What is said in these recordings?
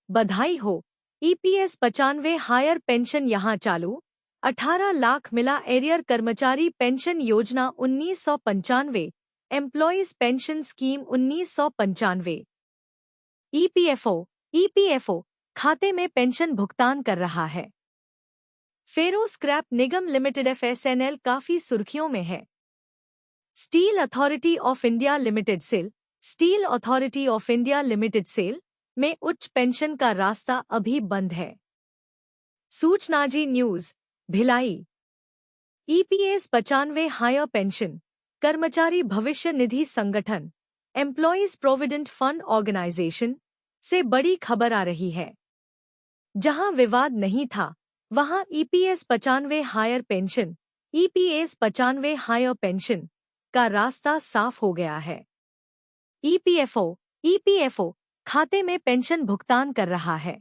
बधाई हो, EPS 95 higher pension यहाँ चालू। 18 लाख मिला एरियर कर्मचारी पेंशन योजना 1995, एम्प्लॉयज पेंशन स्कीम 1995। ईपीएफओ खाते में पेंशन भुगतान कर रहा है। फेरो स्क्रैप निगम लिमिटेड एफएसएनएल काफी सुर्खियों में है। Steel authority of India limited SAIL, steel authority of India limited SAIL में उच्च पेंशन का रास्ता अभी बंद है। Suchnaji news, Bhilai. EPS 95 higher pension कर्मचारी भविष्य निधि संगठन, एम्प्लॉयज प्रोविडेंट फंड ऑर्गेनाइजेशन से बड़ी खबर आ रही है। जहां विवाद नहीं था, वहां EPS 95 higher pension, EPS 95 higher pension का रास्ता साफ हो गया है। ईपीएफओ खाते में पेंशन भुगतान कर रहा है।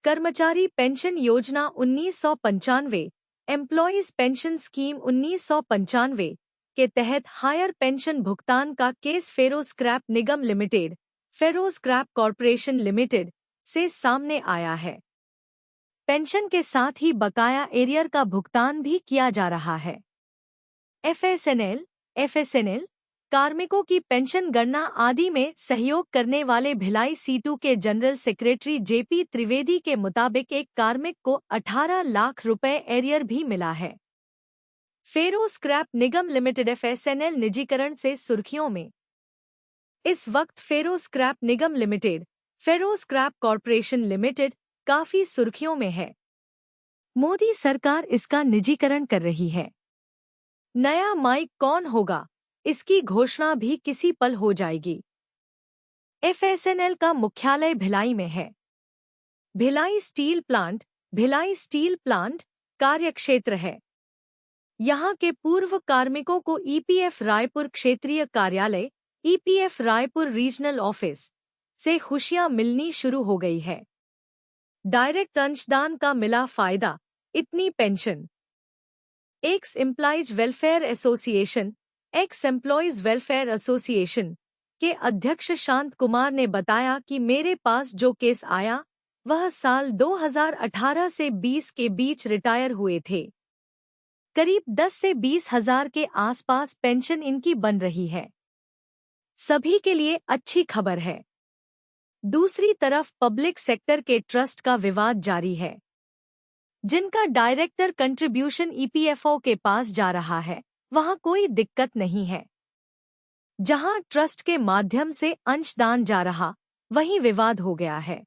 कर्मचारी पेंशन योजना 1995, एम्प्लॉयज पेंशन स्कीम 1995 के तहत हायर पेंशन भुगतान का केस फेरो स्क्रैप निगम लिमिटेड, फेरो स्क्रैप कॉर्पोरेशन लिमिटेड से सामने आया है। पेंशन के साथ ही बकाया एरियर का भुगतान भी किया जा रहा है। एफएसएनएल कार्मिकों की पेंशन गणना आदि में सहयोग करने वाले भिलाई सीटू के जनरल सेक्रेटरी जेपी त्रिवेदी के मुताबिक एक कार्मिक को 18 लाख रुपए एरियर भी मिला है। फेरो स्क्रैप निगम लिमिटेड एफएसएनएल निजीकरण से सुर्खियों में। इस वक्त फेरो स्क्रैप निगम लिमिटेड, फेरो स्क्रैप कॉर्पोरेशन लिमिटेड काफी सुर्खियों में है। मोदी सरकार इसका निजीकरण कर रही है। नया माइक कौन होगा, इसकी घोषणा भी किसी पल हो जाएगी। एफएसएनएल का मुख्यालय भिलाई में है। भिलाई स्टील प्लांट कार्यक्षेत्र है। यहां के पूर्व कार्मिकों को ईपीएफ रायपुर क्षेत्रीय कार्यालय, ईपीएफ रायपुर रीजनल ऑफिस से खुशियां मिलनी शुरू हो गई है। डायरेक्ट अंशदान का मिला फायदा, इतनी pension. X employees welfare association के अध्यक्ष शांत कुमार ने बताया कि मेरे पास जो केस आया वह साल 2018 से 20 के बीच रिटायर हुए थे। करीब 10 से 20 हजार के आसपास पेंशन इनकी बन रही है। सभी के लिए अच्छी खबर है। दूसरी तरफ पब्लिक सेक्टर के ट्रस्ट का विवाद जारी है, जिनका डायरेक्टर कंट्रीब्यूशन ईपीएफओ के पास जा रहा है, वहां कोई दिक्कत नहीं है। जहां ट्रस्ट के माध्यम से अंशदान जा रहा, वहीं विवाद हो गया है।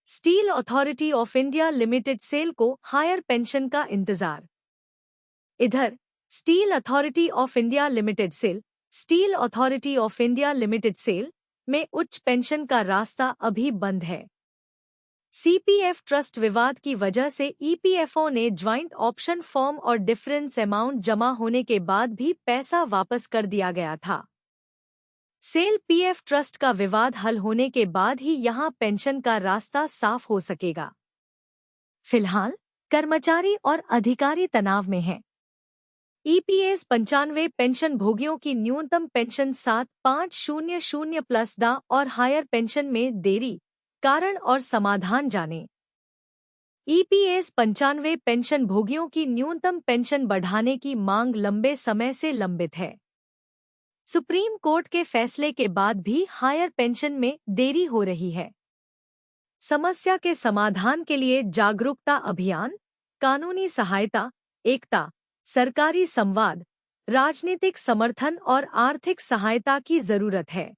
Steel authority of India limited SAIL को हायर पेंशन का इंतजार। इधर steel authority of India limited SAIL में उच्च पेंशन का रास्ता अभी बंद है। सीपीएफ ट्रस्ट विवाद की वजह से ईपीएफओ ने ज्वाइंट ऑप्शन फॉर्म और डिफरेंस अमाउंट जमा होने के बाद भी पैसा वापस कर दिया गया था। सेल पीएफ ट्रस्ट का विवाद हल होने के बाद ही यहां पेंशन का रास्ता साफ हो सकेगा। फिलहाल कर्मचारी और अधिकारी तनाव में हैं। ईपीएस 95 पेंशन भोगियों की न्यूनतम पेंशन 7500 प्लस दा और हायर पेंशन में देरी, कारण और समाधान जानें। ईपीएस 95 पेंशन भोगियों की न्यूनतम पेंशन बढ़ाने की मांग लंबे समय से लंबित है। सुप्रीम कोर्ट के फैसले के बाद भी हायर पेंशन में देरी हो रही है। समस्या के समाधान के लिए जागरूकता अभियान, कानूनी सहायता, एकता, सरकारी संवाद, राजनीतिक समर्थन और आर्थिक सहायता की जरूरत है।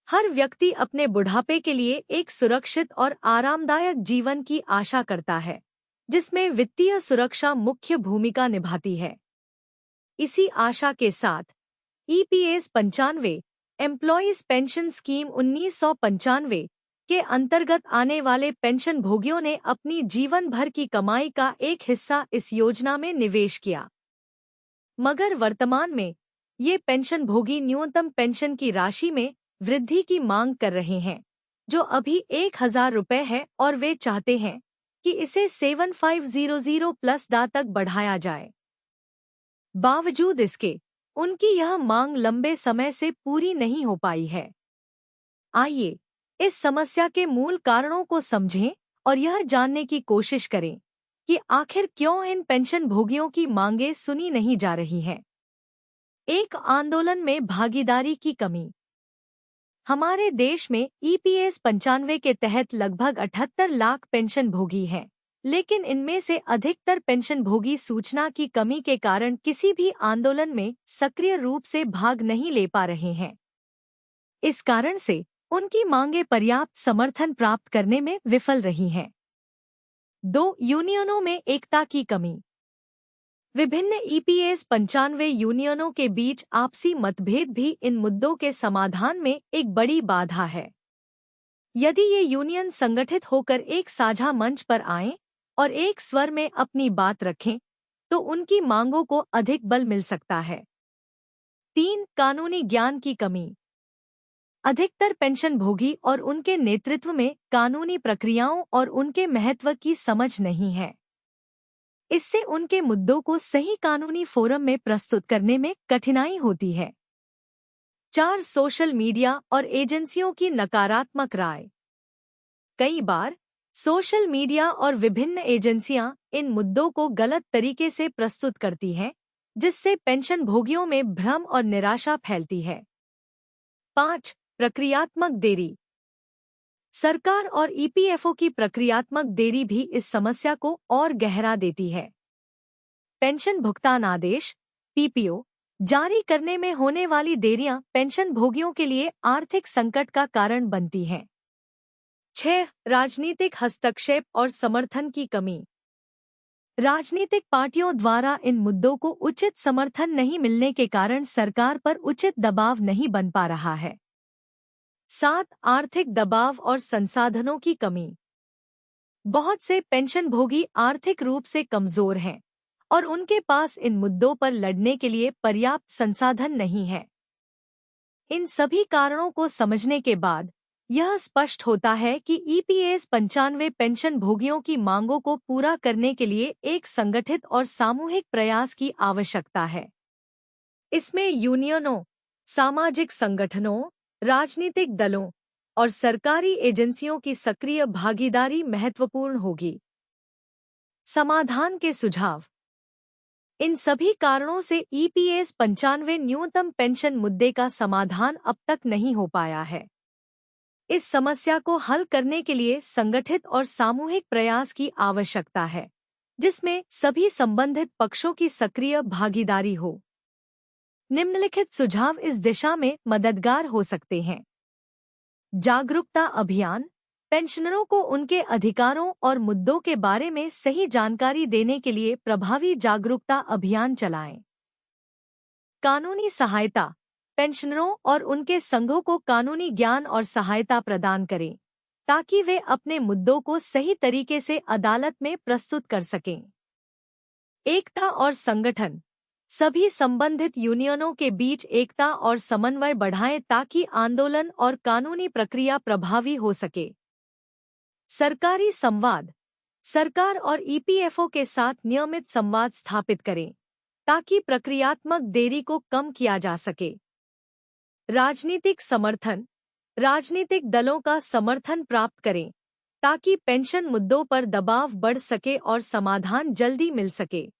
हर व्यक्ति अपने बुढ़ापे के लिए एक सुरक्षित और आरामदायक जीवन की आशा करता है, जिसमें वित्तीय सुरक्षा मुख्य भूमिका निभाती है। इसी आशा के साथ ईपीएस 95, एम्प्लॉयज पेंशन स्कीम 1995 के अंतर्गत आने वाले पेंशन भोगियों ने अपनी जीवन भर की कमाई का एक हिस्सा इस योजना में निवेश किया। मगर वर्तमान में ये पेंशन भोगी न्यूनतम पेंशन की राशि में वृद्धि की मांग कर रहे हैं, जो अभी 1000 रुपये है, और वे चाहते हैं कि इसे 7500 प्लस दा तक बढ़ाया जाए। बावजूद इसके उनकी यह मांग लंबे समय से पूरी नहीं हो पाई है। आइए इस समस्या के मूल कारणों को समझें और यह जानने की कोशिश करें कि आखिर क्यों इन पेंशन भोगियों की मांगें सुनी नहीं जा रही हैं। एक आंदोलन में भागीदारी की कमी। हमारे देश में ईपीएस 95 के तहत लगभग 78 लाख पेंशन भोगी हैं, लेकिन इनमें से अधिकतर पेंशन भोगी सूचना की कमी के कारण किसी भी आंदोलन में सक्रिय रूप से भाग नहीं ले पा रहे हैं। इस कारण से उनकी मांगें पर्याप्त समर्थन प्राप्त करने में विफल रही हैं। 2. यूनियनों में एकता की कमी। विभिन्न ईपीएस 95 यूनियनों के बीच आपसी मतभेद भी इन मुद्दों के समाधान में एक बड़ी बाधा है। यदि ये यूनियन संगठित होकर एक साझा मंच पर आएं और एक स्वर में अपनी बात रखें, तो उनकी मांगों को अधिक बल मिल सकता है। 3. कानूनी ज्ञान की कमी। अधिकतर पेंशन भोगी और उनके नेतृत्व में कानूनी प्रक्रियाओं और उनके महत्व की समझ नहीं है। इससे उनके मुद्दों को सही कानूनी फोरम में प्रस्तुत करने में कठिनाई होती है। 4. सोशल मीडिया और एजेंसियों की नकारात्मक राय। कई बार सोशल मीडिया और विभिन्न एजेंसियां इन मुद्दों को गलत तरीके से प्रस्तुत करती हैं, जिससे पेंशन भोगियों में भ्रम और निराशा फैलती है। 5. प्रक्रियात्मक देरी। सरकार और ईपीएफओ की प्रक्रियात्मक देरी भी इस समस्या को और गहरा देती है। पेंशन भुगतान आदेश पीपीओ जारी करने में होने वाली देरियां पेंशन भोगियों के लिए आर्थिक संकट का कारण बनती हैं। 6. राजनीतिक हस्तक्षेप और समर्थन की कमी। राजनीतिक पार्टियों द्वारा इन मुद्दों को उचित समर्थन नहीं मिलने के कारण सरकार पर उचित दबाव नहीं बन पा रहा है। 7. आर्थिक दबाव और संसाधनों की कमी। बहुत से पेंशन भोगी आर्थिक रूप से कमजोर हैं और उनके पास इन मुद्दों पर लड़ने के लिए पर्याप्त संसाधन नहीं है। इन सभी कारणों को समझने के बाद यह स्पष्ट होता है कि ईपीएस 95 पेंशन भोगियों की मांगों को पूरा करने के लिए एक संगठित और सामूहिक प्रयास की आवश्यकता है। इसमें यूनियनों, सामाजिक संगठनों, राजनीतिक दलों और सरकारी एजेंसियों की सक्रिय भागीदारी महत्वपूर्ण होगी। समाधान के सुझाव। इन सभी कारणों से ईपीएस 95 न्यूनतम पेंशन मुद्दे का समाधान अब तक नहीं हो पाया है। इस समस्या को हल करने के लिए संगठित और सामूहिक प्रयास की आवश्यकता है, जिसमें सभी संबंधित पक्षों की सक्रिय भागीदारी हो। निम्नलिखित सुझाव इस दिशा में मददगार हो सकते हैं। जागरूकता अभियान। पेंशनरों को उनके अधिकारों और मुद्दों के बारे में सही जानकारी देने के लिए प्रभावी जागरूकता अभियान चलाएं। कानूनी सहायता। पेंशनरों और उनके संघों को कानूनी ज्ञान और सहायता प्रदान करें, ताकि वे अपने मुद्दों को सही तरीके से अदालत में प्रस्तुत कर सकें। एकता और संगठन। सभी संबंधित यूनियनों के बीच एकता और समन्वय बढ़ाएं ताकि आंदोलन और कानूनी प्रक्रिया प्रभावी हो सके। सरकारी संवाद। सरकार और ईपीएफओ के साथ नियमित संवाद स्थापित करें, ताकि प्रक्रियात्मक देरी को कम किया जा सके। राजनीतिक समर्थन। राजनीतिक दलों का समर्थन प्राप्त करें, ताकि पेंशन मुद्दों पर दबाव बढ़ सके और समाधान जल्दी मिल सके।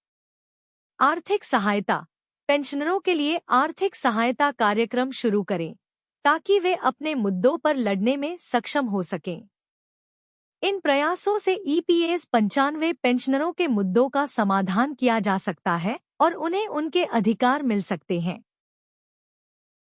आर्थिक सहायता। पेंशनरों के लिए आर्थिक सहायता कार्यक्रम शुरू करें, ताकि वे अपने मुद्दों पर लड़ने में सक्षम हो सकें। इन प्रयासों से ईपीएस 95 पेंशनरों के मुद्दों का समाधान किया जा सकता है और उन्हें उनके अधिकार मिल सकते हैं।